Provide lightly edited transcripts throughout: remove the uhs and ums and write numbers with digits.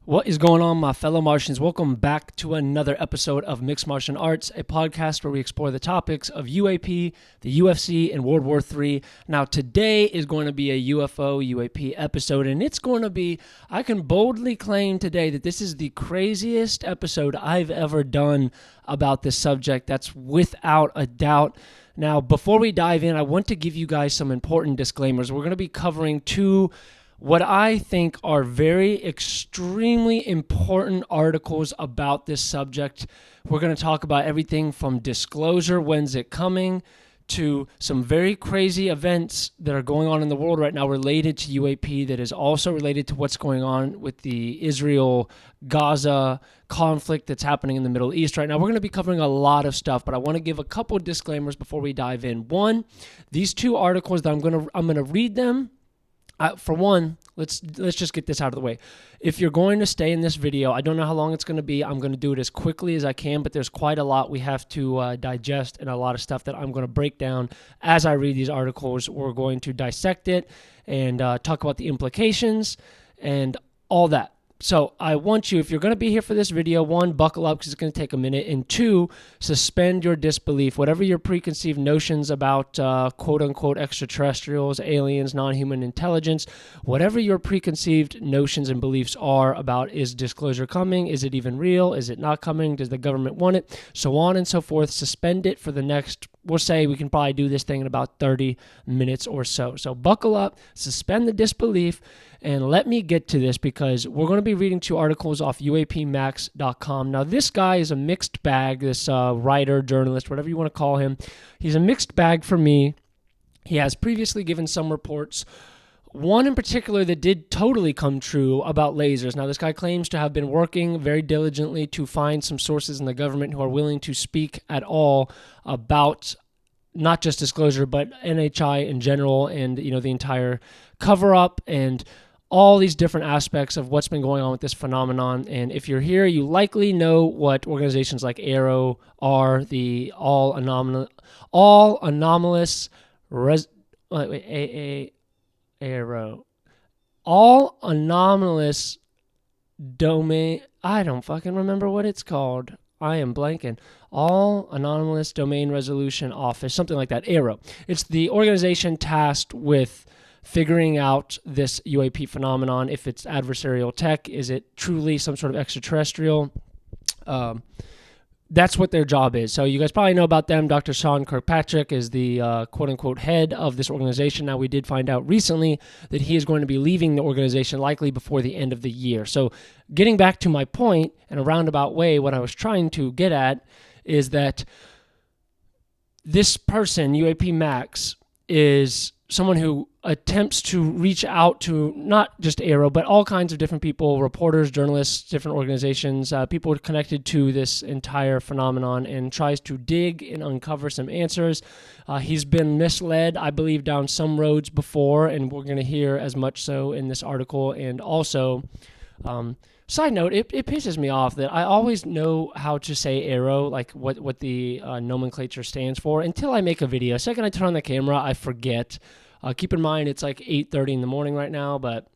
What is going on, my fellow Martians? Welcome back to another episode of Mixed Martial Arts, a podcast where we explore the topics of UAP, the UFC, and World War III. Now, today is going to be a UFO, UAP episode, and it's going to be, I can boldly claim today that this is the craziest episode I've ever done about this subject. That's without a doubt. Now, before we dive in, I want to give you guys some important disclaimers. We're going to be covering what I think are very extremely important articles about this subject. We're going to talk about everything from disclosure, when's it coming, to some very crazy events that are going on in the world right now related to UAP that is also related to what's going on with the Israel-Gaza conflict that's happening in the Middle East right now. We're going to be covering a lot of stuff, but I want to give a couple of disclaimers before we dive in. One, these two articles that I'm going to read them. For one, let's just get this out of the way. If you're going to stay in this video, I don't know how long it's going to be. I'm going to do it as quickly as I can, but there's quite a lot we have to digest and a lot of stuff that I'm going to break down as I read these articles. We're going to dissect it and talk about the implications and all that. So I want you, if you're going to be here for this video, one, buckle up because it's going to take a minute, and two, suspend your disbelief. Whatever your preconceived notions about quote-unquote extraterrestrials, aliens, non-human intelligence, whatever your preconceived notions and beliefs are about, is disclosure coming? Is it even real? Is it not coming? Does the government want it? So on and so forth. Suspend it for the next, we'll say we can probably do this thing in about 30 minutes or so. So buckle up, suspend the disbelief, and let me get to this because we're going to be reading two articles off UAPmax.com. Now, this guy is a mixed bag, this writer, journalist, whatever you want to call him. He's a mixed bag for me. He has previously given some reports, one in particular that did totally come true about lasers. Now, this guy claims to have been working very diligently to find some sources in the government who are willing to speak at all about not just disclosure, but NHI in general and, the entire cover-up and all these different aspects of what's been going on with this phenomenon. And if you're here, you likely know what organizations like AARO are, the all anomalous domain. I don't fucking remember what it's called. I am blanking. All Anomalous Domain Resolution Office, something like that, AARO. It's the organization tasked with figuring out this UAP phenomenon, if it's adversarial tech, is it truly some sort of extraterrestrial? That's what their job is. So you guys probably know about them. Dr. Sean Kirkpatrick is the quote-unquote head of this organization. Now, we did find out recently that he is going to be leaving the organization likely before the end of the year. So getting back to my point in a roundabout way, what I was trying to get at is that this person, UAP Max, is someone who attempts to reach out to not just AARO, but all kinds of different people, reporters, journalists, different organizations, people connected to this entire phenomenon, and tries to dig and uncover some answers. He's been misled, I believe, down some roads before, and we're going to hear as much so in this article. And also, side note, it pisses me off that I always know how to say AARO, like what the nomenclature stands for, until I make a video. Second I turn on the camera, I forget. Keep in mind, it's like 8:30 in the morning right now, but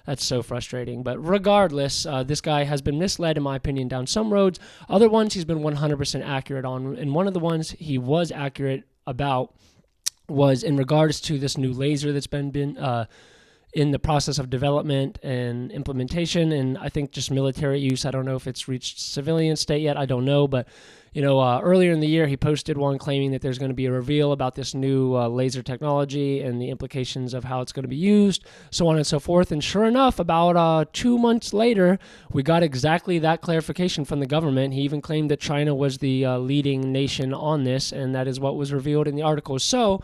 that's so frustrating. But regardless, this guy has been misled, in my opinion, down some roads. Other ones he's been 100% accurate on. And one of the ones he was accurate about was in regards to this new laser that's been in the process of development and implementation, and I think just military use. I don't know if it's reached civilian state yet. I don't know, but earlier in the year, he posted one claiming that there's going to be a reveal about this new laser technology and the implications of how it's going to be used, so on and so forth. And sure enough, about 2 months later, we got exactly that clarification from the government. He even claimed that China was the leading nation on this, and that is what was revealed in the article. So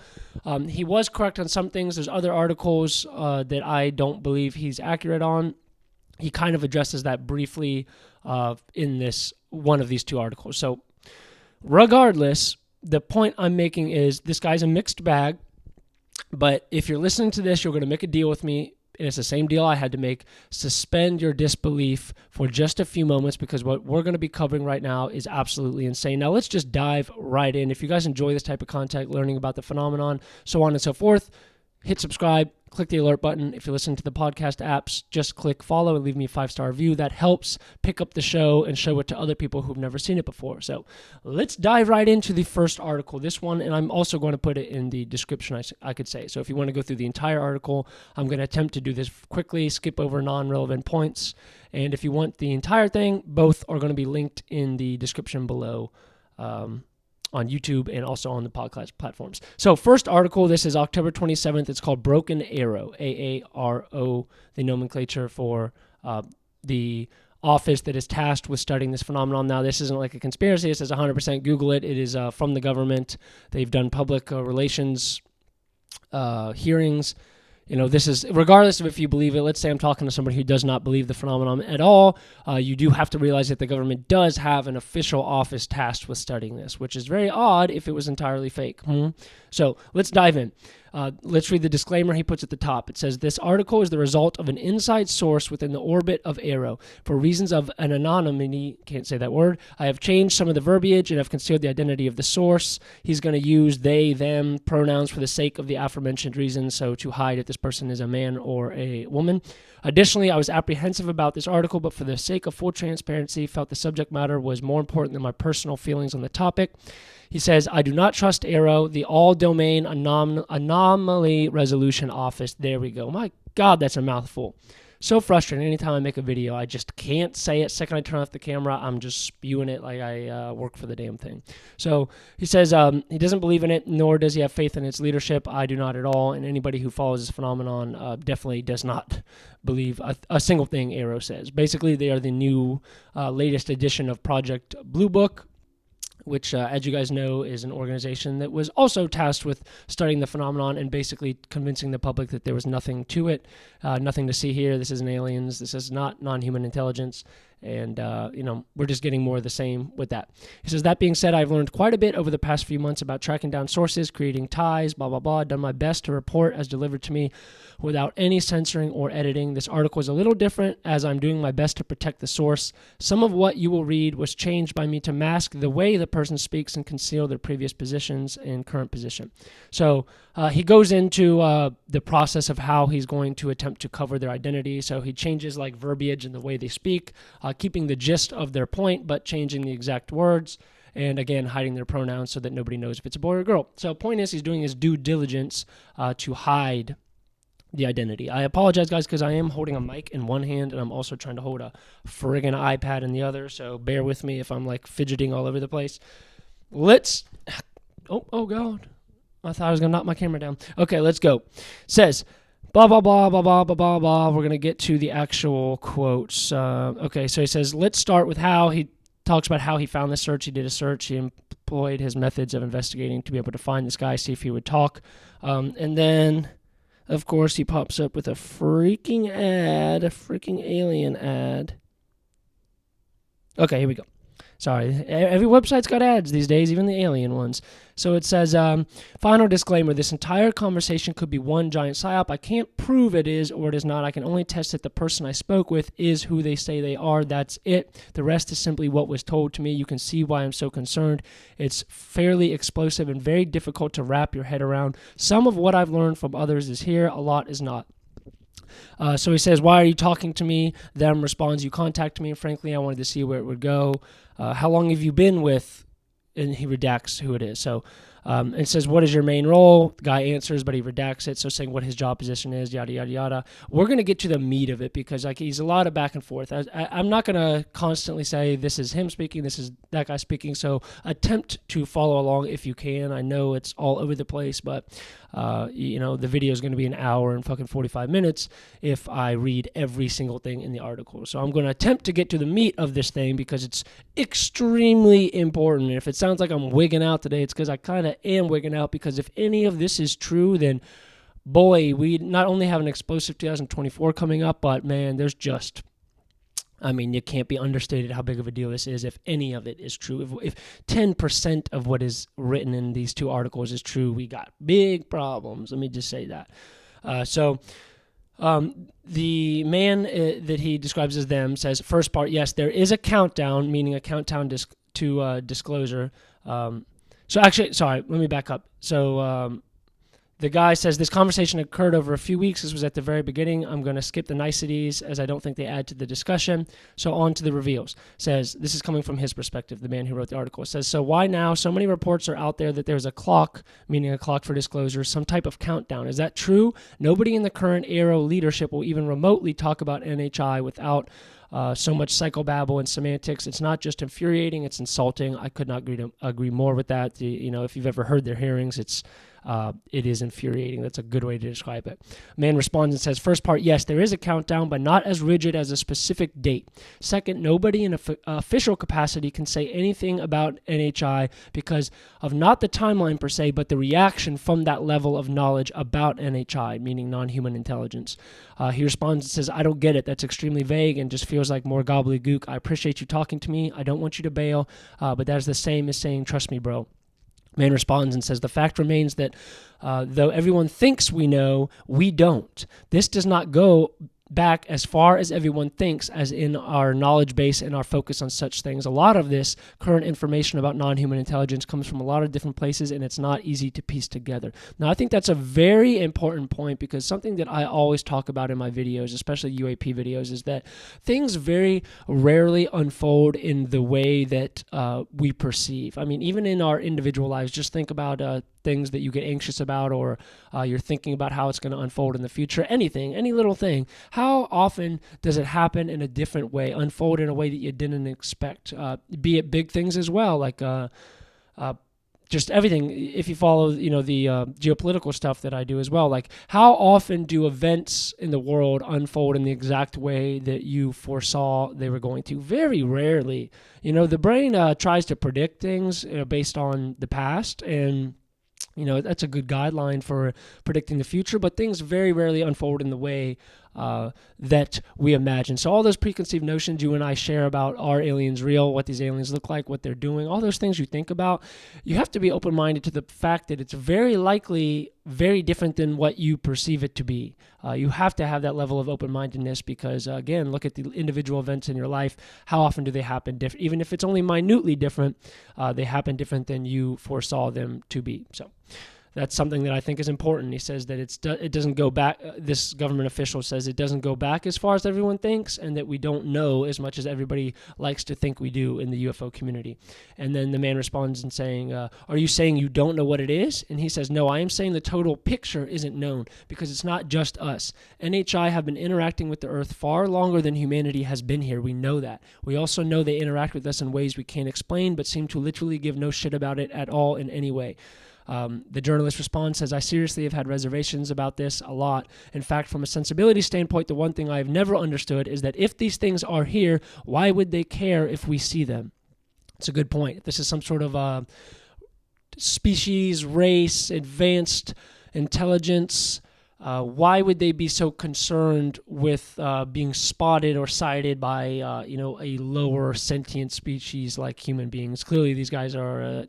he was correct on some things. There's other articles that I don't believe he's accurate on. He kind of addresses that briefly in this one of these two articles. So regardless, the point I'm making is this guy's a mixed bag, but if you're listening to this, you're going to make a deal with me, and it's the same deal I had to make. Suspend your disbelief for just a few moments because what we're going to be covering right now is absolutely insane. Now, let's just dive right in. If you guys enjoy this type of content, learning about the phenomenon, so on and so forth, hit subscribe, click the alert button. If you listen to the podcast apps, just click follow and leave me a 5-star review. That helps pick up the show and show it to other people who've never seen it before. So let's dive right into the first article. This one, and I'm also going to put it in the description, I could say. So if you want to go through the entire article, I'm going to attempt to do this quickly, skip over non-relevant points. And if you want the entire thing, both are going to be linked in the description below, on YouTube and also on the podcast platforms. So first article, this is October 27th. It's called Broken Arrow, AARO, the nomenclature for the office that is tasked with studying this phenomenon. Now, this isn't like a conspiracy. This is 100% Google it. It is from the government. They've done public relations hearings. You know, this is, regardless of if you believe it, let's say I'm talking to somebody who does not believe the phenomenon at all, you do have to realize that the government does have an official office tasked with studying this, which is very odd if it was entirely fake. So let's dive in. Let's read the disclaimer he puts at the top. It says, this article is the result of an inside source within the orbit of Arrow. For reasons of an anonymity, can't say that word, I have changed some of the verbiage and have concealed the identity of the source. He's going to use they, them pronouns for the sake of the aforementioned reasons, so to hide if this person is a man or a woman. Additionally, I was apprehensive about this article, but for the sake of full transparency, felt the subject matter was more important than my personal feelings on the topic. He says, I do not trust Arrow, the all-domain anomaly resolution office. There we go. My God, that's a mouthful. So frustrating. Anytime I make a video, I just can't say it. Second I turn off the camera, I'm just spewing it like I work for the damn thing. So he says he doesn't believe in it, nor does he have faith in its leadership. I do not at all. And anybody who follows this phenomenon definitely does not believe a single thing Arrow says. Basically, they are the new latest edition of Project Blue Book, which, as you guys know, is an organization that was also tasked with studying the phenomenon and basically convincing the public that there was nothing to it, nothing to see here. This isn't aliens. This is not non-human intelligence. And, we're just getting more of the same with that. He says, that being said, I've learned quite a bit over the past few months about tracking down sources, creating ties, blah, blah, blah, done my best to report as delivered to me without any censoring or editing. This article is a little different as I'm doing my best to protect the source. Some of what you will read was changed by me to mask the way the person speaks and conceal their previous positions and current position. So he goes into the process of how he's going to attempt to cover their identity. So he changes like verbiage and the way they speak, keeping the gist of their point, but changing the exact words. And again, hiding their pronouns so that nobody knows if it's a boy or a girl. So point is, he's doing his due diligence to hide the identity. I apologize, guys, because I am holding a mic in one hand and I'm also trying to hold a friggin' iPad in the other. So bear with me if I'm like fidgeting all over the place. Let's. Oh God. I thought I was going to knock my camera down. Okay, let's go. Says, blah, blah, blah, blah, blah, blah, blah, blah. We're going to get to the actual quotes. Okay, so he says, let's start with how he talks about how he found this search. He did a search. He employed his methods of investigating to be able to find this guy, see if he would talk. And then, of course, he pops up with a freaking ad, a freaking alien ad. Okay, here we go. Sorry, every website's got ads these days, even the alien ones. So it says, final disclaimer, this entire conversation could be one giant psyop. I can't prove it is or it is not. I can only test that the person I spoke with is who they say they are. That's it. The rest is simply what was told to me. You can see why I'm so concerned. It's fairly explosive and very difficult to wrap your head around. Some of what I've learned from others is here. A lot is not. So he says, why are you talking to me? Them responds, you contacted me, and frankly, I wanted to see where it would go. How long have you been with? And he redacts who it is. So it says, what is your main role? The guy answers, but he redacts it. So saying what his job position is, yada, yada, yada. We're going to get to the meat of it because like he's a lot of back and forth. I'm not going to constantly say this is him speaking, this is that guy speaking. So attempt to follow along if you can. I know it's all over the place, but the video is going to be an hour and fucking 45 minutes if I read every single thing in the article. So I'm going to attempt to get to the meat of this thing because it's extremely important. And if it sounds like I'm wigging out today, it's because I kind of am wigging out, because if any of this is true, then boy, we not only have an explosive 2024 coming up, but man, there's just, I mean, you can't be understated how big of a deal this is if any of it is true. If 10% of what is written in these two articles is true, we got big problems. Let me just say that. The man that he describes as them says, first part, yes, there is a countdown, meaning a countdown to disclosure. So actually, sorry, let me back up. So The guy says this conversation occurred over a few weeks. This was at the very beginning. I'm going to skip the niceties as I don't think they add to the discussion. So on to the reveals. Says, this is coming from his perspective, the man who wrote the article. It says, so why now? So many reports are out there that there's a clock, meaning a clock for disclosure, some type of countdown. Is that true? Nobody in the current Aero leadership will even remotely talk about NHI without so much psychobabble and semantics. It's not just infuriating, it's insulting. I could not agree more with that. If you've ever heard their hearings, it is infuriating. That's a good way to describe it. Man responds and says, first part, yes, there is a countdown, but not as rigid as a specific date. Second, nobody in official capacity can say anything about NHI because of not the timeline per se, but the reaction from that level of knowledge about NHI, meaning non-human intelligence. He responds and says, I don't get it. That's extremely vague and just feels like more gobbledygook. I appreciate you talking to me. I don't want you to bail, but that is the same as saying, trust me, bro. Man responds and says, the fact remains that though everyone thinks we know, we don't. This does not go back as far as everyone thinks, as in our knowledge base and our focus on such things. A lot of this current information about non-human intelligence comes from a lot of different places, and it's not easy to piece together. Now, I think that's a very important point, because something that I always talk about in my videos, especially UAP videos, is that things very rarely unfold in the way that we perceive. I mean, even in our individual lives, just think about things that you get anxious about, or you're thinking about how it's going to unfold in the future. Anything, any little thing. How often does it happen in a different way, unfold in a way that you didn't expect? Be it big things as well, like just everything. If you follow, the geopolitical stuff that I do as well, like how often do events in the world unfold in the exact way that you foresaw they were going to? Very rarely. The brain tries to predict things based on the past, and that's a good guideline for predicting the future, but things very rarely unfold in the way that we imagine. So all those preconceived notions you and I share about, are aliens real, what these aliens look like, what they're doing, all those things you think about, you have to be open-minded to the fact that it's very likely very different than what you perceive it to be. You have to have that level of open-mindedness because, again, look at the individual events in your life. How often do they happen different? Even if it's only minutely different, they happen different than you foresaw them to be. So that's something that I think is important. He says that it doesn't go back. This government official says it doesn't go back as far as everyone thinks, and that we don't know as much as everybody likes to think we do in the UFO community. And then the man responds and saying, are you saying you don't know what it is? And he says, no, I am saying the total picture isn't known, because it's not just us. NHI have been interacting with the Earth far longer than humanity has been here. We know that. We also know they interact with us in ways we can't explain, but seem to literally give no shit about it at all in any way. The journalist responds, says, I seriously have had reservations about this a lot. In fact, from a sensibility standpoint, the one thing I have never understood is that if these things are here, why would they care if we see them? It's a good point. If this is some sort of species, race, advanced intelligence, why would they be so concerned with being spotted or sighted by a lower sentient species like human beings? Clearly, these guys are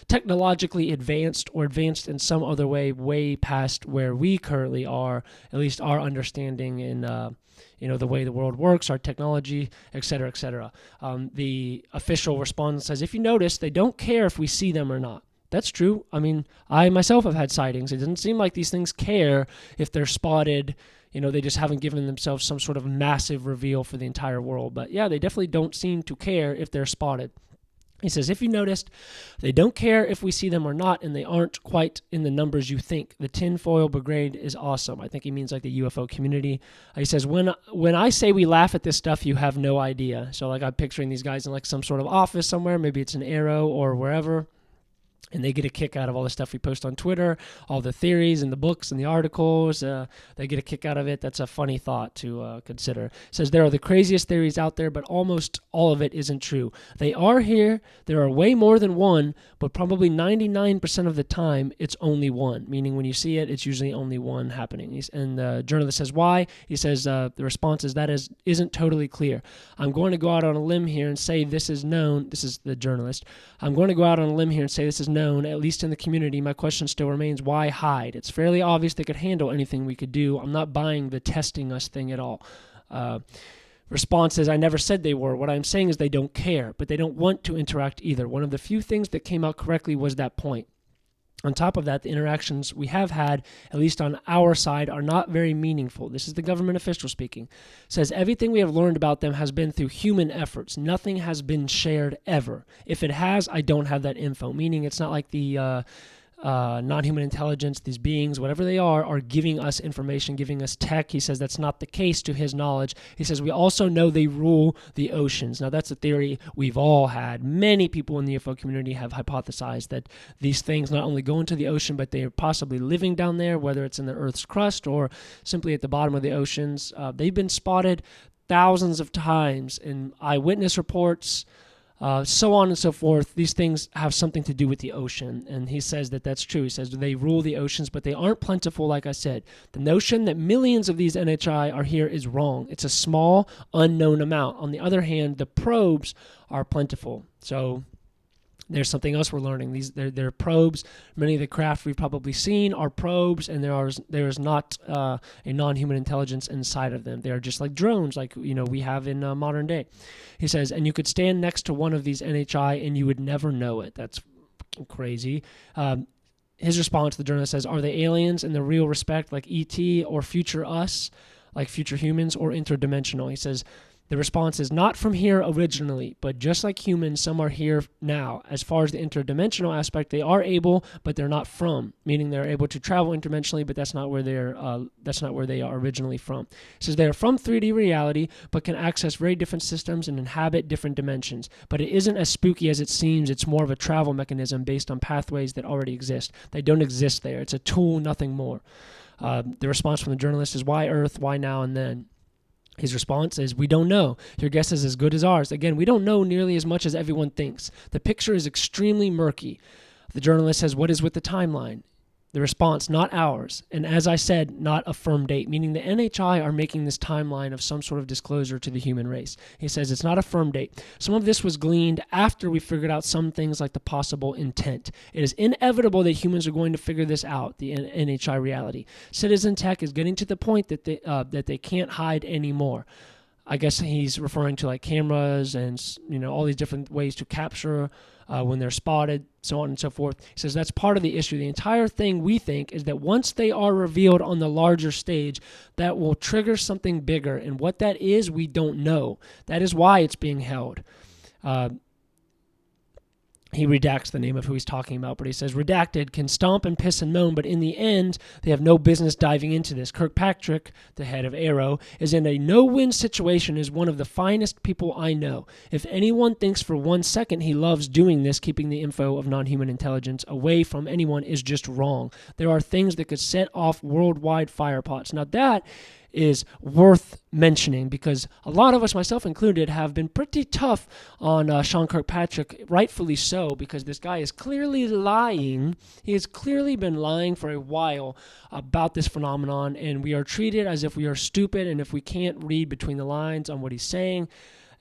technologically advanced, or advanced in some other way past where we currently are. At least our understanding in the way the world works, our technology, et cetera, et cetera. The official response says, if you notice, they don't care if we see them or not. That's true. I mean, I myself have had sightings. It doesn't seem like these things care if they're spotted. They just haven't given themselves some sort of massive reveal for the entire world. But yeah, they definitely don't seem to care if they're spotted. He says, if you noticed, they don't care if we see them or not, and they aren't quite in the numbers you think. The tinfoil brigade is awesome. I think he means like the UFO community. He says, when I say we laugh at this stuff, you have no idea. So like I'm picturing these guys in like some sort of office somewhere. Maybe it's an Aero or wherever. And they get a kick out of all the stuff we post on Twitter, all the theories and the books and the articles. They get a kick out of it. That's a funny thought to consider. It says there are the craziest theories out there, but almost all of it isn't true. They are here. There are way more than one, but probably 99% of the time, it's only one. Meaning when you see it, it's usually only one happening. And the journalist says, why? He says the response is isn't totally clear. I'm going to go out on a limb here and say this is known. This is the journalist. I'm going to go out on a limb here and say this is known, at least in the community. My question still remains, why hide? It's fairly obvious they could handle anything we could do. I'm not buying the testing us thing at all. Response is, I never said they were. What I'm saying is they don't care, but they don't want to interact either. One of the few things that came out correctly was that point. On top of that, the interactions we have had, at least on our side, are not very meaningful. This is the government official speaking. It says, everything we have learned about them has been through human efforts. Nothing has been shared ever. If it has, I don't have that info, meaning it's not like the non-human intelligence, these beings, whatever they are giving us information, giving us tech. He says that's not the case to his knowledge. He says we also know they rule the oceans. Now, that's a theory we've all had. Many people in the UFO community have hypothesized that these things not only go into the ocean, but they are possibly living down there, whether it's in the Earth's crust or simply at the bottom of the oceans. They've been spotted thousands of times in eyewitness reports, so on and so forth. These things have something to do with the ocean, and he says that that's true. He says they rule the oceans, but they aren't plentiful, like I said. The notion that millions of these NHI are here is wrong. It's a small, unknown amount. On the other hand, the probes are plentiful. So there's something else we're learning. They're probes. Many of the craft we've probably seen are probes, and there is not a non-human intelligence inside of them. They are just like drones, like we have in modern day. He says, and you could stand next to one of these NHI and you would never know it. That's crazy. His response to the journalist says, are they aliens in the real respect, like ET, or future us, like future humans, or interdimensional? He says, the response is not from here originally, but just like humans, some are here now. As far as the interdimensional aspect, they are able, but they're not from, meaning they're able to travel interdimensionally, but that's not where they are originally from. It says they are from 3D reality, but can access very different systems and inhabit different dimensions. But it isn't as spooky as it seems. It's more of a travel mechanism based on pathways that already exist. They don't exist there. It's a tool, nothing more. The response from the journalist is, why Earth? Why now and then? His response is, we don't know. Your guess is as good as ours. Again, we don't know nearly as much as everyone thinks. The picture is extremely murky. The journalist says, what is with the timeline? The response, not ours. And as I said, not a firm date, meaning the NHI are making this timeline of some sort of disclosure to the human race. He says it's not a firm date. Some of this was gleaned after we figured out some things like the possible intent. It is inevitable that humans are going to figure this out, the NHI reality. Citizen tech is getting to the point that they can't hide anymore. I guess he's referring to like cameras and all these different ways to capture when they're spotted, so on and so forth. He says that's part of the issue. The entire thing, we think, is that once they are revealed on the larger stage, that will trigger something bigger. And what that is, we don't know. That is why it's being held. He redacts the name of who he's talking about, but he says, redacted, can stomp and piss and moan, but in the end, they have no business diving into this. Kirkpatrick, the head of Arrow, is in a no-win situation, is one of the finest people I know. If anyone thinks for 1 second he loves doing this, keeping the info of non-human intelligence away from anyone is just wrong. There are things that could set off worldwide firepots. Now that is worth mentioning because a lot of us, myself included, have been pretty tough on Sean Kirkpatrick, rightfully so, because this guy is clearly lying. He has clearly been lying for a while about this phenomenon, and we are treated as if we are stupid and if we can't read between the lines on what he's saying.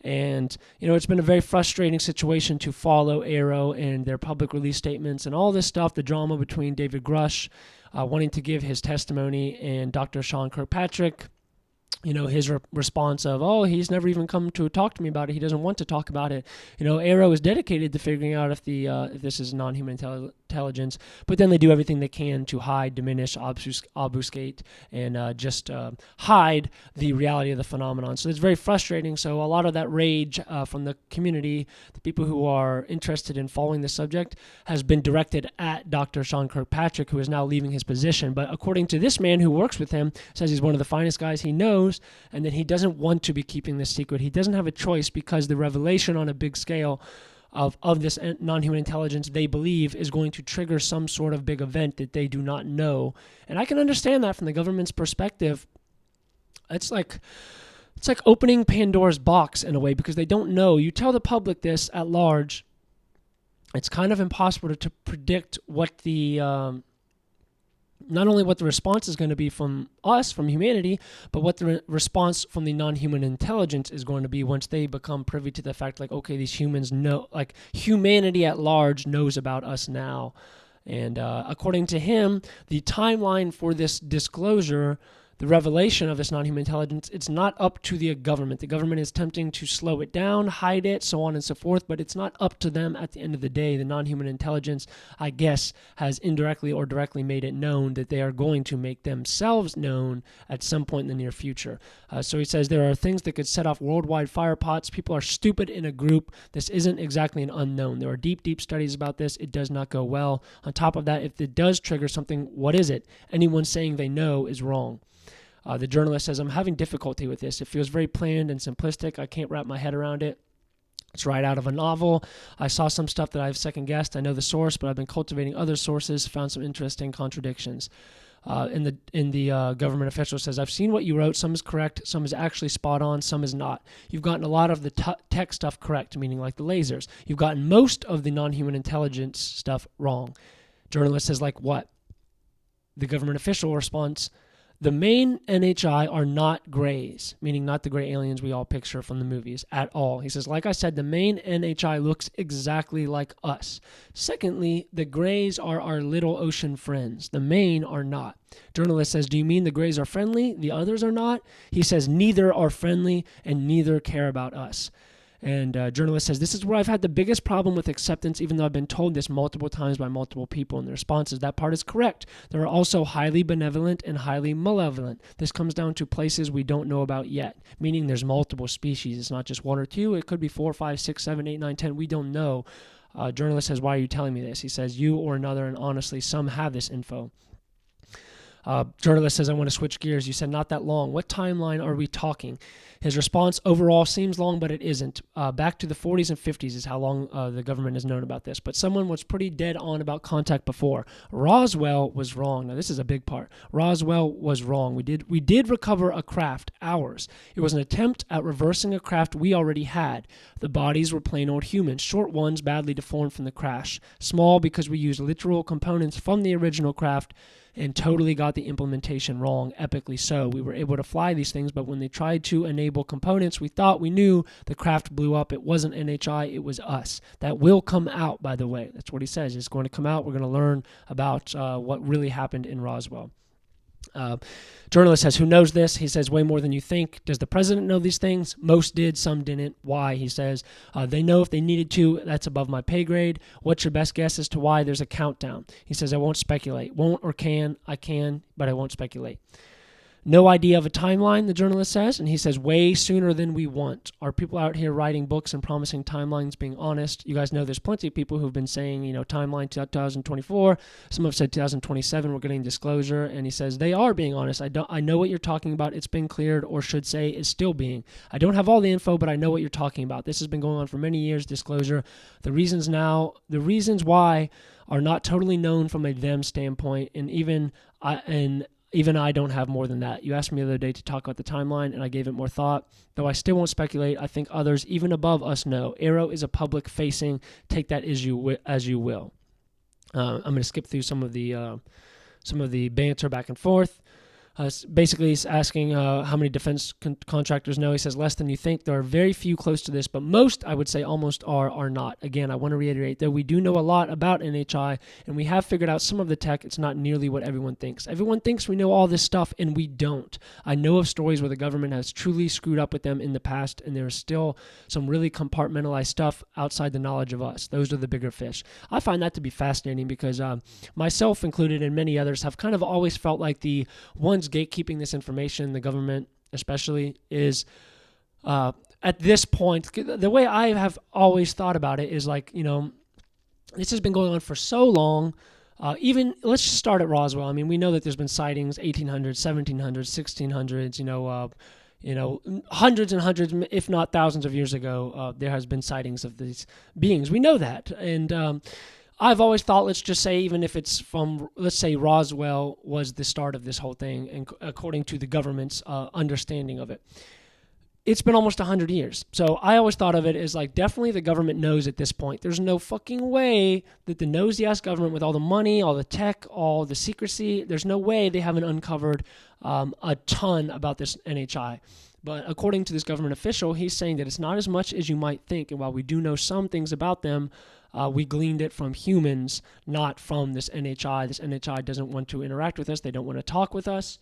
And, it's been a very frustrating situation to follow Arrow and their public release statements and all this stuff, the drama between David Grush wanting to give his testimony and Dr. Sean Kirkpatrick, his response of, he's never even come to talk to me about it. He doesn't want to talk about it. Arrow is dedicated to figuring out if this is non-human intelligence, but then they do everything they can to hide, diminish, obfuscate, and just hide the reality of the phenomenon. So it's very frustrating. So a lot of that rage from the community, the people who are interested in following the subject, has been directed at Dr. Sean Kirkpatrick, who is now leaving his position. But according to this man who works with him, says he's one of the finest guys he knows, and that he doesn't want to be keeping this secret. He doesn't have a choice because the revelation on a big scale of this non-human intelligence, they believe, is going to trigger some sort of big event that they do not know. And I can understand that from the government's perspective. It's like opening Pandora's box in a way, because they don't know. You tell the public this at large, it's kind of impossible to predict what the not only what the response is going to be from us, from humanity, but what the response from the non-human intelligence is going to be once they become privy to the fact, like, okay, these humans know, like humanity at large knows about us now. And according to him, the timeline for this disclosure the revelation of this non-human intelligence, it's not up to the government. The government is attempting to slow it down, hide it, so on and so forth, but it's not up to them at the end of the day. The non-human intelligence, I guess, has indirectly or directly made it known that they are going to make themselves known at some point in the near future. So he says there are things that could set off worldwide fire pots. People are stupid in a group. This isn't exactly an unknown. There are deep, deep studies about this. It does not go well. On top of that, if it does trigger something, what is it? Anyone saying they know is wrong. The journalist says, I'm having difficulty with this. It feels very planned and simplistic. I can't wrap my head around it. It's right out of a novel. I saw some stuff that I've second-guessed. I know the source, but I've been cultivating other sources, found some interesting contradictions. And the government official says, I've seen what you wrote. Some is correct. Some is actually spot on. Some is not. You've gotten a lot of the tech stuff correct, meaning like the lasers. You've gotten most of the non-human intelligence stuff wrong. Journalist says, like what? The government official responds, the main NHI are not grays, meaning not the gray aliens we all picture from the movies at all. He says, like I said, the main NHI looks exactly like us. Secondly, the grays are our little ocean friends. The main are not. Journalist says, do you mean the grays are friendly? The others are not? He says, neither are friendly and neither care about us. And journalist says, this is where I've had the biggest problem with acceptance, even though I've been told this multiple times by multiple people. And the response is, that part is correct. There are also highly benevolent and highly malevolent. This comes down to places we don't know about yet, meaning there's multiple species. It's not just one or two. It could be 4, 5, 6, 7, 8, 9, 10. We don't know. Journalist says, why are you telling me this? He says, you or another, and honestly, some have this info. Journalist says, I want to switch gears. You said not that long. What timeline are we talking? His response overall seems long, but it isn't. Back to the 40s and 50s is how long the government has known about this. But someone was pretty dead on about contact before. Roswell was wrong. Now, this is a big part. Roswell was wrong. We did recover a craft, ours. It was an attempt at reversing a craft we already had. The bodies were plain old humans, short ones badly deformed from the crash. Small because we used literal components from the original craft and totally got the implementation wrong, epically so. We were able to fly these things, but when they tried to enable components, we thought we knew the craft blew up. It wasn't NHI, it was us. That will come out, by the way. That's what he says. It's going to come out. We're going to learn about what really happened in Roswell. Journalist says, who knows this? He says, way more than you think. Does the president know these things? Most did, some didn't. Why? He says, they know if they needed to. That's above my pay grade. What's your best guess as to why? There's a countdown. He says, I won't speculate. Won't or can. I can, but I won't speculate. No idea of a timeline, the journalist says, and he says, way sooner than we want. Are people out here writing books and promising timelines, being honest? You guys know there's plenty of people who've been saying, timeline 2024. Some have said 2027, we're getting disclosure, and he says, they are being honest. I know what you're talking about. It's been cleared, or should say, is still being. I don't have all the info, but I know what you're talking about. This has been going on for many years, disclosure. The reasons why are not totally known from a them standpoint, and even I don't have more than that. You asked me the other day to talk about the timeline, and I gave it more thought. Though I still won't speculate, I think others, even above us, know. Arrow is a public-facing. Take that as you will. I'm going to skip through some of the banter back and forth. Basically, he's asking how many defense contractors know. He says less than you think. There are very few close to this, but most, I would say almost are not. Again, I want to reiterate that we do know a lot about NHI, and we have figured out some of the tech. It's not nearly what everyone thinks. Everyone thinks we know all this stuff, and we don't. I know of stories where the government has truly screwed up with them in the past, and there is still some really compartmentalized stuff outside the knowledge of us. Those are the bigger fish. I find that to be fascinating because myself included and many others have kind of always felt like the ones gatekeeping this information, the government especially, is at this point, the way I have always thought about it is like, this has been going on for so long. Even let's just start at Roswell. I mean, we know that there's been sightings 1800s, 1700s, 1600s, hundreds and hundreds, if not thousands of years ago, there has been sightings of these beings. We know that. And I've always thought, let's just say, even if it's from, let's say Roswell was the start of this whole thing, and according to the government's understanding of it, it's been almost 100 years. So I always thought of it as like, definitely the government knows at this point. There's no fucking way that the nosy-ass government with all the money, all the tech, all the secrecy, there's no way they haven't uncovered a ton about this NHI. But according to this government official, he's saying that it's not as much as you might think. And while we do know some things about them, we gleaned it from humans, not from this NHI. This NHI doesn't want to interact with us. They don't want to talk with us.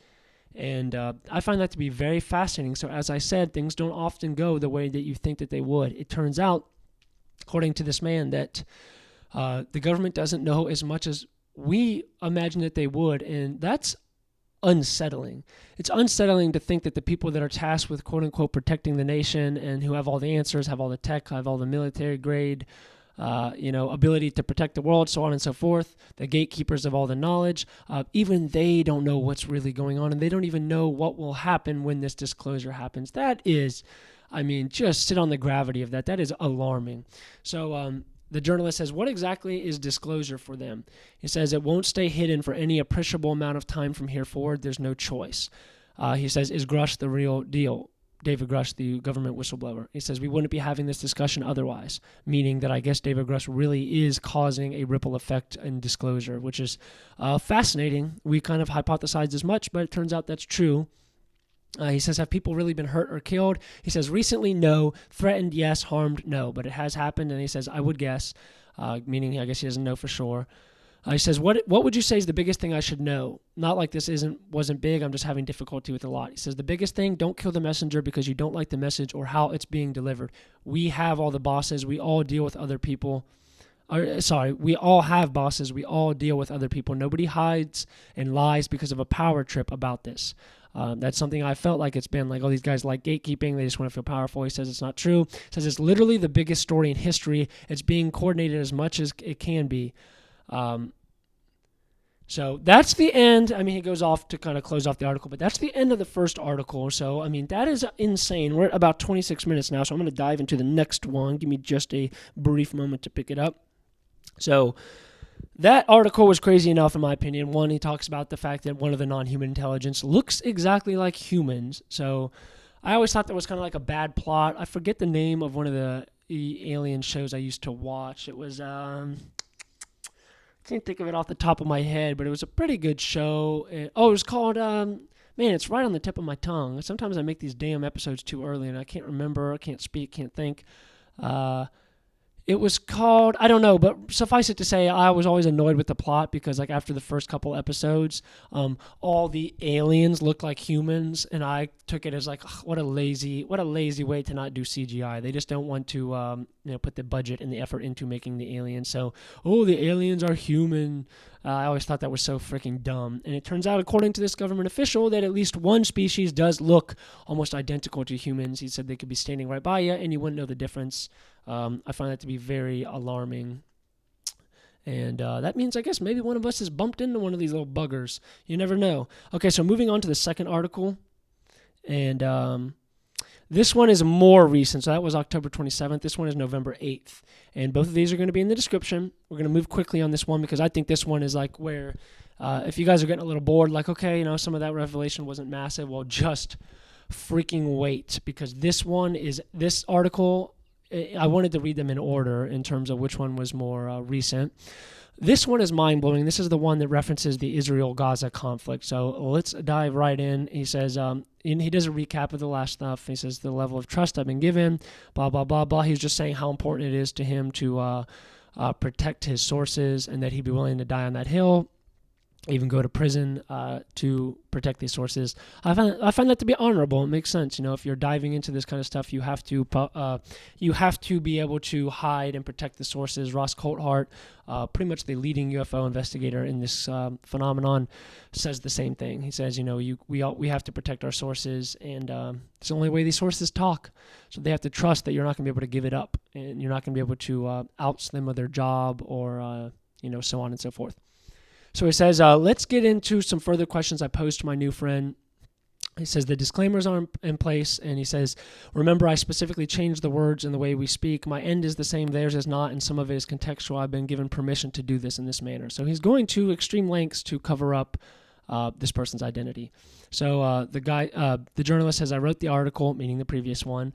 And I find that to be very fascinating. So as I said, things don't often go the way that you think that they would. It turns out, according to this man, that the government doesn't know as much as we imagine that they would, and that's unsettling. It's unsettling to think that the people that are tasked with quote-unquote protecting the nation and who have all the answers, have all the tech, have all the military grade, ability to protect the world, so on and so forth, the gatekeepers of all the knowledge, even they don't know what's really going on, and they don't even know what will happen when this disclosure happens. That is, just sit on the gravity of that. That is alarming. So the journalist says, what exactly is disclosure for them? He says, it won't stay hidden for any appreciable amount of time from here forward. There's no choice. He says, is Grush the real deal? David Grush, the government whistleblower. He says, we wouldn't be having this discussion otherwise, meaning that I guess David Grush really is causing a ripple effect in disclosure, which is fascinating. We kind of hypothesized as much, but it turns out that's true. He says, have people really been hurt or killed? He says, recently, no. Threatened, yes. Harmed, no. But it has happened, and he says, I would guess, meaning I guess he doesn't know for sure. He says, what would you say is the biggest thing I should know? Not like this wasn't big, I'm just having difficulty with a lot. He says, the biggest thing, don't kill the messenger because you don't like the message or how it's being delivered. We have all the bosses. We all deal with other people. We all have bosses. We all deal with other people. Nobody hides and lies because of a power trip about this. That's something I felt like it's been like, oh, these guys like gatekeeping. They just want to feel powerful. He says it's not true. He says it's literally the biggest story in history. It's being coordinated as much as it can be. So that's the end. He goes off to kind of close off the article, but that's the end of the first article. So, that is insane. We're at about 26 minutes now, so I'm going to dive into the next one. Give me just a brief moment to pick it up. So that article was crazy enough, in my opinion. One, he talks about the fact that one of the non-human intelligence looks exactly like humans. So I always thought that was kind of like a bad plot. I forget the name of one of the alien shows I used to watch. It was, I can't think of it off the top of my head, but it was a pretty good show. It was called, it's right on the tip of my tongue. Sometimes I make these damn episodes too early, and I can't remember, I can't speak, can't think. It was called, I don't know, but suffice it to say, I was always annoyed with the plot because, after the first couple episodes, all the aliens looked like humans, and I took it as what a lazy way to not do CGI. They just don't want to, put the budget and the effort into making the aliens. So, the aliens are human. I always thought that was so freaking dumb. And it turns out, according to this government official, that at least one species does look almost identical to humans. He said they could be standing right by you, and you wouldn't know the difference. I find that to be very alarming. And that means, I guess, maybe one of us has bumped into one of these little buggers. You never know. Okay, so moving on to the second article. And this one is more recent. So that was October 27th. This one is November 8th. And both of these are going to be in the description. We're going to move quickly on this one because I think this one is where if you guys are getting a little bored, okay, some of that revelation wasn't massive, well, just freaking wait, because this article, I wanted to read them in order in terms of which one was more recent. This one is mind-blowing. This is the one that references the Israel-Gaza conflict. So let's dive right in. He says, he does a recap of the last stuff. He says, the level of trust I've been given, blah, blah, blah, blah. He's just saying how important it is to him to protect his sources and that he'd be willing to die on that hill, even go to prison to protect these sources. I find that to be honorable. It makes sense. If you're diving into this kind of stuff, you have to be able to hide and protect the sources. Ross Coulthart, pretty much the leading UFO investigator in this phenomenon, says the same thing. He says, we have to protect our sources, and it's the only way these sources talk. So they have to trust that you're not going to be able to give it up, and you're not going to be able to oust them of their job or so on and so forth. So he says, let's get into some further questions I posed to my new friend. He says the disclaimers are in place, and he says, remember, I specifically changed the words and the way we speak. My end is the same, theirs is not, and some of it is contextual. I've been given permission to do this in this manner. So he's going to extreme lengths to cover up this person's identity. So the journalist says, I wrote the article, meaning the previous one.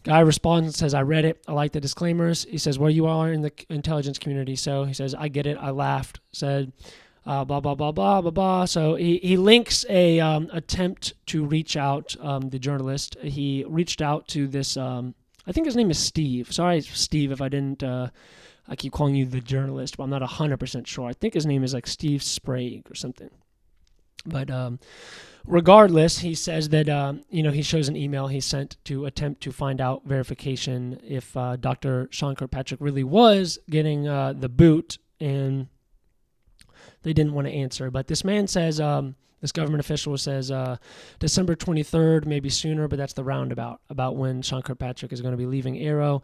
Guy responds and says, I read it. I like the disclaimers. He says, well, you are in the intelligence community. So he says, I get it. I laughed. Said, blah, blah, blah, blah, blah, blah. So he links a attempt to reach out, the journalist. He reached out to this, I think his name is Steve. Sorry, Steve, if I didn't, I keep calling you the journalist, but I'm not 100% sure. I think his name is Steve Sprague or something. But regardless, he says that, he shows an email he sent to attempt to find out verification if Dr. Sean Kirkpatrick really was getting the boot, and they didn't want to answer. But this man says, this government official says December 23rd, maybe sooner, but that's the roundabout, about when Sean Kirkpatrick is going to be leaving Aero.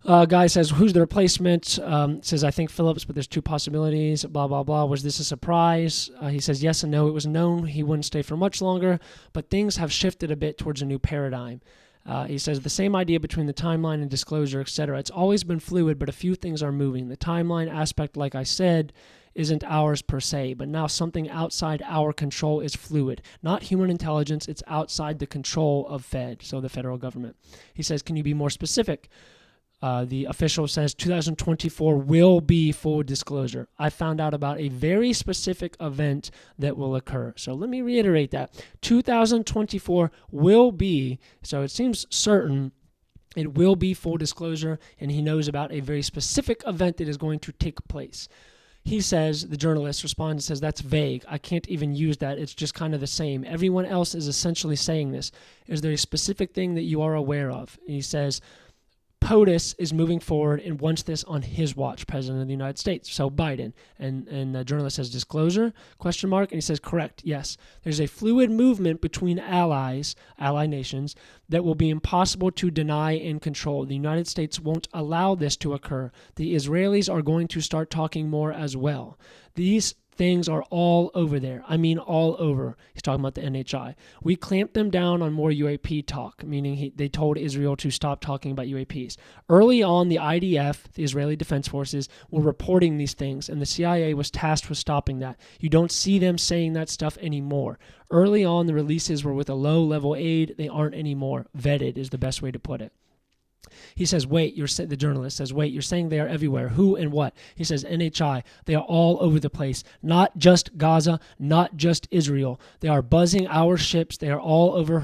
Guy says, who's the replacement? Says, I think Phillips, but there's two possibilities, blah, blah, blah. Was this a surprise? He says, yes and no. It was known he wouldn't stay for much longer, but things have shifted a bit towards a new paradigm. He says, the same idea between the timeline and disclosure, etc. It's always been fluid, but a few things are moving. The timeline aspect, like I said, isn't ours per se, but now something outside our control is fluid. Not human intelligence, it's outside the control of Fed, so the federal government. He says, can you be more specific? The official says 2024 will be full disclosure. I found out about a very specific event that will occur. So let me reiterate that. 2024 will be, so it seems certain, it will be full disclosure, and he knows about a very specific event that is going to take place. He says, the journalist responds and says, that's vague. I can't even use that. It's just kind of the same. Everyone else is essentially saying this. Is there a specific thing that you are aware of? And he says, POTUS is moving forward and wants this on his watch, President of the United States, so Biden. And the journalist says, disclosure, ? And he says, correct, yes. There's a fluid movement between ally nations, that will be impossible to deny and control. The United States won't allow this to occur. The Israelis are going to start talking more as well. These things are all over there. I mean, all over. He's talking about the NHI. We clamped them down on more UAP talk, meaning they told Israel to stop talking about UAPs. Early on, the IDF, the Israeli Defense Forces, were reporting these things, and the CIA was tasked with stopping that. You don't see them saying that stuff anymore. Early on, the releases were with a low-level aid. They aren't anymore. Vetted is the best way to put it. He says, the journalist says, wait, you're saying they are everywhere. Who and what? He says, NHI, they are all over the place. Not just Gaza, not just Israel. They are buzzing our ships. They are all over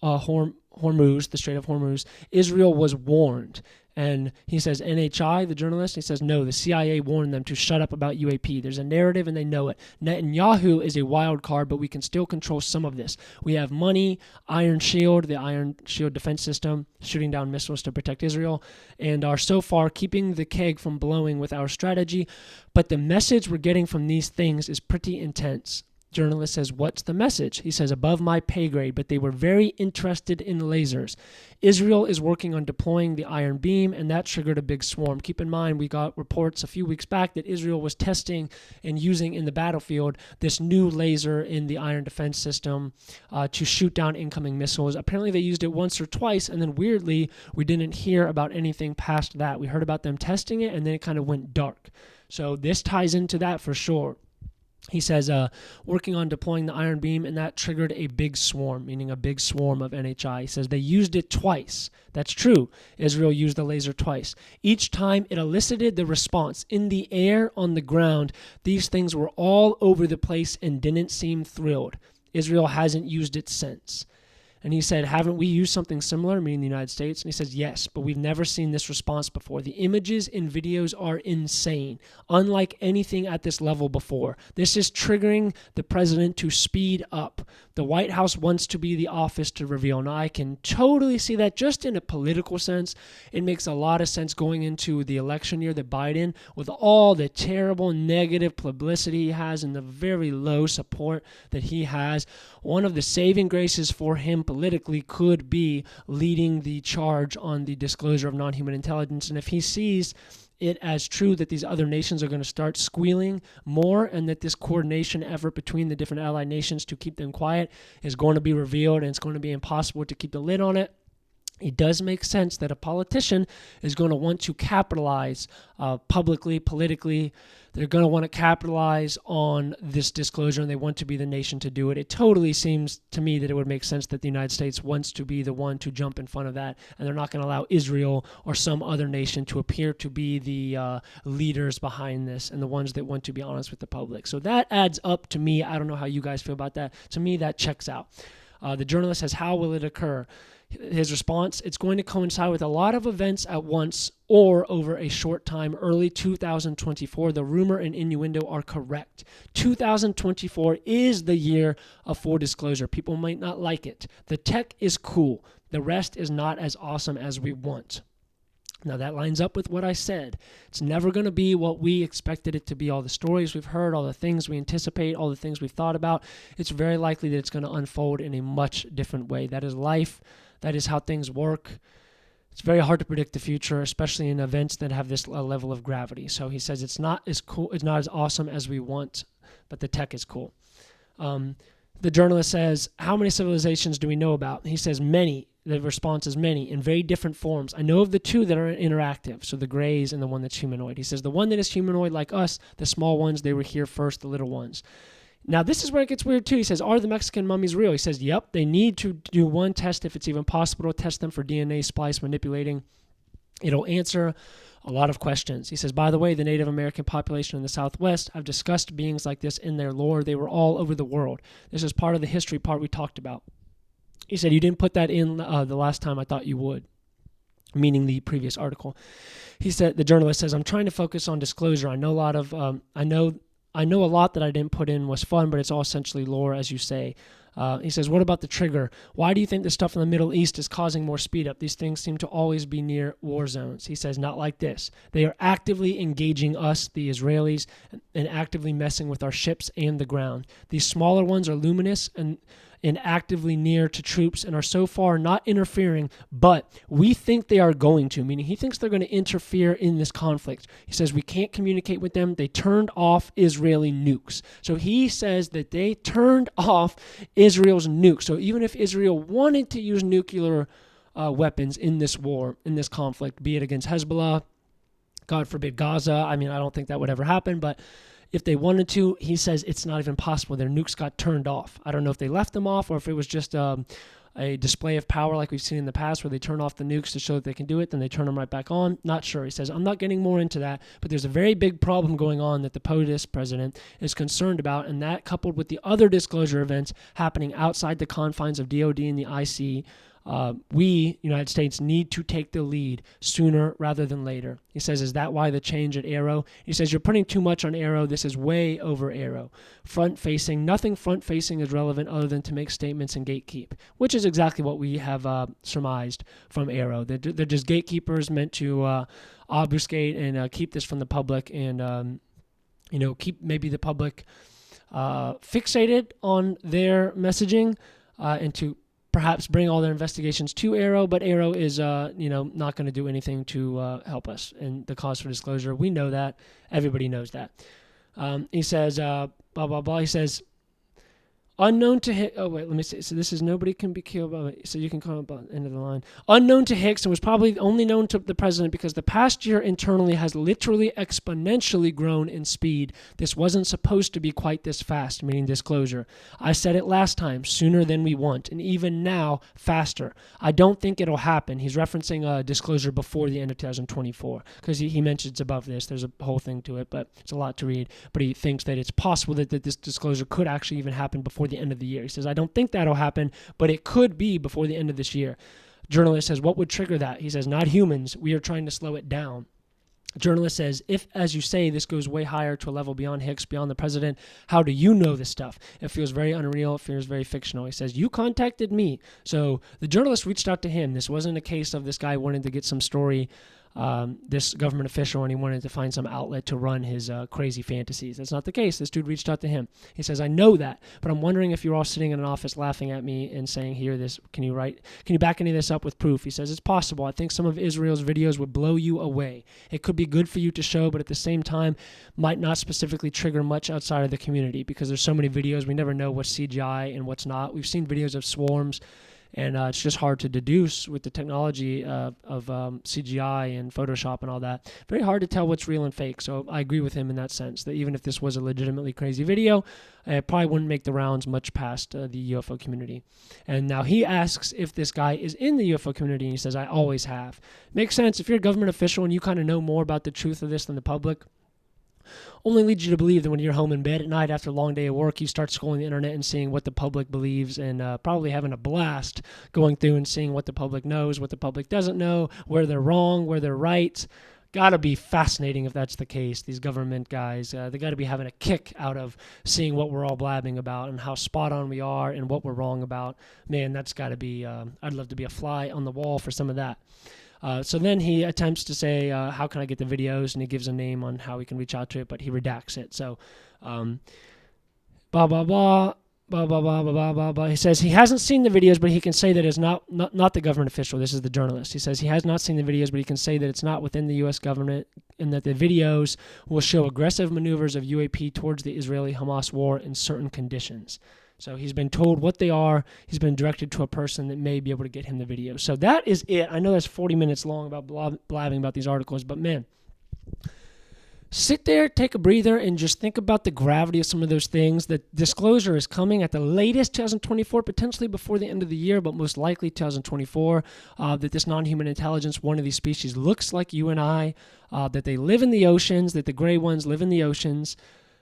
Hormuz, the Strait of Hormuz. Israel was warned. And he says, NHI, the journalist, he says, no, the CIA warned them to shut up about UAP. There's a narrative and they know it. Netanyahu is a wild card, but we can still control some of this. We have money, Iron Shield, the Iron Shield defense system, shooting down missiles to protect Israel, and are so far keeping the keg from blowing with our strategy. But the message we're getting from these things is pretty intense. Journalist says, what's the message? He says, above my pay grade, but they were very interested in lasers. Israel is working on deploying the Iron Beam, and that triggered a big swarm. Keep in mind, we got reports a few weeks back that Israel was testing and using in the battlefield this new laser in the Iron Defense System to shoot down incoming missiles. Apparently, they used it once or twice, and then weirdly, we didn't hear about anything past that. We heard about them testing it, and then it kind of went dark. So this ties into that for sure. He says, working on deploying the Iron Beam, and that triggered a big swarm, meaning a big swarm of NHI. He says they used it twice. That's true. Israel used the laser twice. Each time it elicited the response. In the air, on the ground, these things were all over the place and didn't seem thrilled. Israel hasn't used it since. And he said, haven't we used something similar, meaning the United States? And he says, yes, but we've never seen this response before. The images and videos are insane, unlike anything at this level before. This is triggering the president to speed up. The White House wants to be the office to reveal. Now, I can totally see that just in a political sense. It makes a lot of sense going into the election year that Biden, with all the terrible negative publicity he has and the very low support that he has, one of the saving graces for him politically could be leading the charge on the disclosure of non-human intelligence. And if he sees it as true that these other nations are going to start squealing more, and that this coordination effort between the different allied nations to keep them quiet is going to be revealed, and it's going to be impossible to keep the lid on it, it does make sense that a politician is going to want to capitalize publicly, politically. They're going to want to capitalize on this disclosure, and they want to be the nation to do it. It totally seems to me that it would make sense that the United States wants to be the one to jump in front of that, and they're not going to allow Israel or some other nation to appear to be the leaders behind this and the ones that want to be honest with the public. So that adds up to me. I don't know how you guys feel about that. To me, that checks out. The journalist says, how will it occur? His response, it's going to coincide with a lot of events at once or over a short time, early 2024. The rumor and innuendo are correct. 2024 is the year of full disclosure. People might not like it. The tech is cool. The rest is not as awesome as we want. Now that lines up with what I said. It's never going to be what we expected it to be. All the stories we've heard, all the things we anticipate, all the things we've thought about, it's very likely that it's going to unfold in a much different way. That is life. That is how things work. It's very hard to predict the future, especially in events that have this level of gravity. So he says it's not as cool, it's not as awesome as we want, but the tech is cool. The journalist says, how many civilizations do we know about? He says many. The response is many, in very different forms. I know of the two that are interactive, so the grays and the one that's humanoid. He says the one that is humanoid like us, the small ones, they were here first, the little ones. Now, this is where it gets weird, too. He says, are the Mexican mummies real? He says, yep, they need to do one test if it's even possible to test them for DNA splice manipulating. It'll answer a lot of questions. He says, by the way, the Native American population in the Southwest have discussed beings like this in their lore. They were all over the world. This is part of the history part we talked about. He said, you didn't put that in the last time. I thought you would, meaning the previous article. He said, the journalist says, I'm trying to focus on disclosure. I know a lot of, I know a lot that I didn't put in was fun, but it's all essentially lore, as you say. He says, what about the trigger? Why do you think the stuff in the Middle East is causing more speed up? These things seem to always be near war zones. He says, not like this. They are actively engaging us, the Israelis, and actively messing with our ships and the ground. These smaller ones are luminous and actively near to troops and are so far not interfering, but we think they are going to, meaning he thinks they're going to interfere in this conflict. He says we can't communicate with them. They turned off Israeli nukes. So he says that they turned off Israel's nukes. So even if Israel wanted to use nuclear weapons in this war, in this conflict, be it against Hezbollah, God forbid Gaza, I mean, I don't think that would ever happen, but if they wanted to, he says it's not even possible. Their nukes got turned off. I don't know if they left them off or if it was just a display of power like we've seen in the past where they turn off the nukes to show that they can do it, then they turn them right back on. Not sure. He says, I'm not getting more into that, but there's a very big problem going on that the POTUS president is concerned about, and that coupled with the other disclosure events happening outside the confines of DOD and the IC, we, United States, need to take the lead sooner rather than later. He says, is that why the change at Arrow? He says, you're putting too much on Arrow. This is way over Arrow. Front-facing, nothing front-facing is relevant other than to make statements and gatekeep, which is exactly what we have surmised from Arrow. They're just gatekeepers meant to obfuscate and keep this from the public and, keep maybe the public fixated on their messaging and to perhaps bring all their investigations to Arrow, but Arrow is, not going to do anything to help us in the cause for disclosure. We know that. Everybody knows that. He says, blah, blah, blah. He says, unknown to Hicks. Oh, wait, let me see. So this is nobody can be killed by it. So you can comment about the end of the line. Unknown to Hicks and was probably only known to the president because the past year internally has literally exponentially grown in speed. This wasn't supposed to be quite this fast, meaning disclosure. I said it last time, sooner than we want, and even now, faster. I don't think it'll happen. He's referencing disclosure before the end of 2024 because he mentions above this. There's a whole thing to it, but it's a lot to read. But he thinks that it's possible that this disclosure could actually even happen before the end of the year. He says, I don't think that'll happen, but it could be before the end of this year. Journalist says, what would trigger that? He says, not humans. We are trying to slow it down. Journalist says, if, as you say, this goes way higher to a level beyond Hicks, beyond the president, how do you know this stuff? It feels very unreal. It feels very fictional. He says, you contacted me. So the journalist reached out to him. This wasn't a case of this guy wanting to get some story, this government official, and he wanted to find some outlet to run his crazy fantasies. That's not the case. This dude reached out to him. He says, I know that, but I'm wondering if you're all sitting in an office laughing at me and saying, here, this, can you back any of this up with proof? He says, it's possible. I think some of Israel's videos would blow you away. It could be good for you to show, but at the same time, might not specifically trigger much outside of the community because there's so many videos. We never know what's CGI and what's not. We've seen videos of swarms, and it's just hard to deduce with the technology of CGI and Photoshop and all that. Very hard to tell what's real and fake. So I agree with him in that sense, that even if this was a legitimately crazy video, it probably wouldn't make the rounds much past the UFO community. And now he asks if this guy is in the UFO community, and he says, I always have. Makes sense. If you're a government official and you kind of know more about the truth of this than the public, only leads you to believe that when you're home in bed at night after a long day of work, you start scrolling the internet and seeing what the public believes, and probably having a blast going through and seeing what the public knows, what the public doesn't know, where they're wrong, where they're right. Got to be fascinating if that's the case. These government guys, they got to be having a kick out of seeing what we're all blabbing about and how spot on we are and what we're wrong about. Man, that's got to be, I'd love to be a fly on the wall for some of that. So then he attempts to say, how can I get the videos? And he gives a name on how we can reach out to it, but he redacts it. So, blah, blah, blah. Blah, blah, blah, blah, blah, blah, blah. He says he hasn't seen the videos, but he can say that it's not the government official. This is the journalist. He says he has not seen the videos, but he can say that it's not within the U.S. government and that the videos will show aggressive maneuvers of UAP towards the Israeli-Hamas war in certain conditions. So he's been told what they are. He's been directed to a person that may be able to get him the videos. So that is it. I know that's 40 minutes long about blabbing about these articles, but man, sit there, take a breather, and just think about the gravity of some of those things. That disclosure is coming at the latest 2024, potentially before the end of the year, but most likely 2024, that this non-human intelligence, one of these species, looks like you and I, that they live in the oceans, that the gray ones live in the oceans,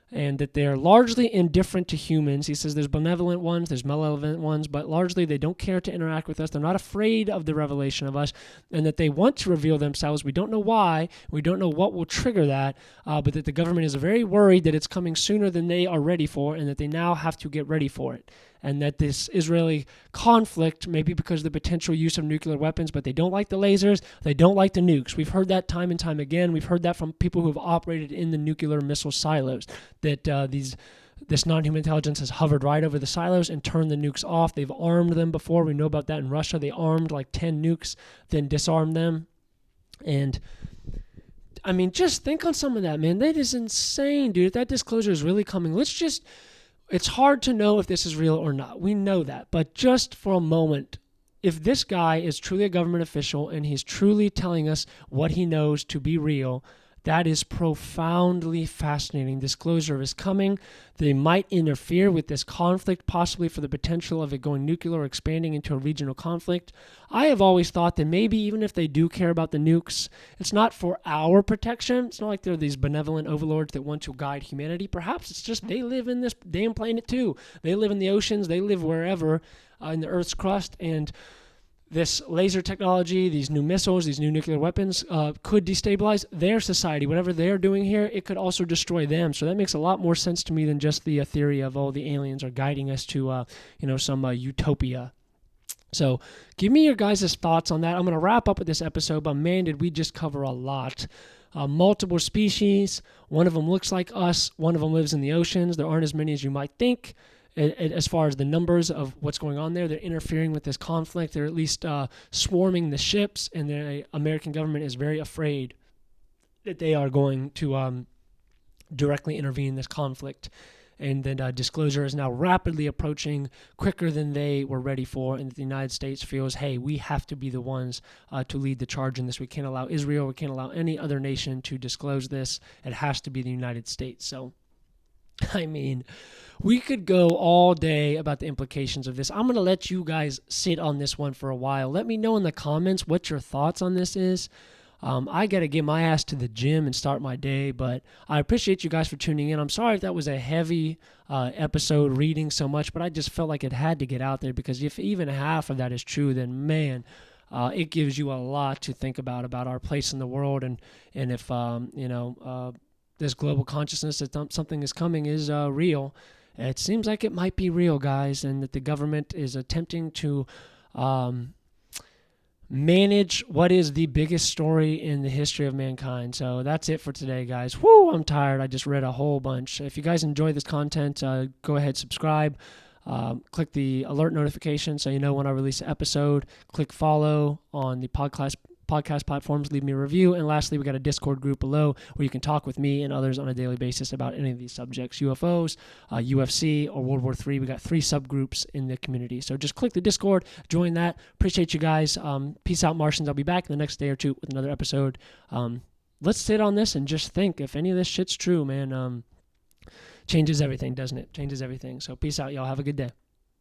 and that they're largely indifferent to humans. He says there's benevolent ones, there's malevolent ones, but largely they don't care to interact with us. They're not afraid of the revelation of us, and that they want to reveal themselves. We don't know why. We don't know what will trigger that, but that the government is very worried that it's coming sooner than they are ready for, and that they now have to get ready for it. And that this Israeli conflict, maybe because of the potential use of nuclear weapons, but they don't like the lasers, they don't like the nukes. We've heard that time and time again. We've heard that from people who have operated in the nuclear missile silos, that this non-human intelligence has hovered right over the silos and turned the nukes off. They've armed them before. We know about that in Russia. They armed like 10 nukes, then disarmed them. And I mean, just think on some of that, man. That is insane, dude. If that disclosure is really coming, it's hard to know if this is real or not. We know that. But just for a moment, if this guy is truly a government official and he's truly telling us what he knows to be real, that is profoundly fascinating. Disclosure is coming. They might interfere with this conflict, possibly for the potential of it going nuclear or expanding into a regional conflict. I have always thought that maybe even if they do care about the nukes, it's not for our protection. It's not like they're these benevolent overlords that want to guide humanity. Perhaps it's just they live in this damn planet too. They live in the oceans. They live wherever in the Earth's crust, and this laser technology, these new missiles, these new nuclear weapons could destabilize their society. Whatever they're doing here, it could also destroy them. So that makes a lot more sense to me than just the theory of, the aliens are guiding us to, some utopia. So give me your guys' thoughts on that. I'm going to wrap up with this episode, but man, did we just cover a lot. Multiple species. One of them looks like us. One of them lives in the oceans. There aren't as many as you might think. As far as the numbers of what's going on there, they're interfering with this conflict. They're at least swarming the ships, and the American government is very afraid that they are going to directly intervene in this conflict. And then disclosure is now rapidly approaching, quicker than they were ready for, and the United States feels, hey, we have to be the ones to lead the charge in this. We can't allow Israel, we can't allow any other nation to disclose this. It has to be the United States. So, I mean, we could go all day about the implications of this. I'm going to let you guys sit on this one for a while. Let me know in the comments what your thoughts on this is. I got to get my ass to the gym and start my day, but I appreciate you guys for tuning in. I'm sorry if that was a heavy episode reading so much, but I just felt like it had to get out there, because if even half of that is true, then man, it gives you a lot to think about our place in the world, and if, this global consciousness that something is coming is real. It seems like it might be real, guys, and that the government is attempting to manage what is the biggest story in the history of mankind. So that's it for today, guys. Woo, I'm tired. I just read a whole bunch. If you guys enjoy this content, go ahead, subscribe. Click the alert notification so you know when I release an episode. Click follow on the podcast platforms, leave me a review, and lastly, we got a Discord group below where you can talk with me and others on a daily basis about any of these subjects, UFOs, UFC, or World War III. We got 3 subgroups in the community, so just click the Discord, join that. Appreciate you guys. Peace out, Martians. I'll be back in the next day or two with another episode. Let's sit on this and just think, if any of this shit's true, man, changes everything, doesn't it? Changes everything. So peace out, y'all. Have a good day.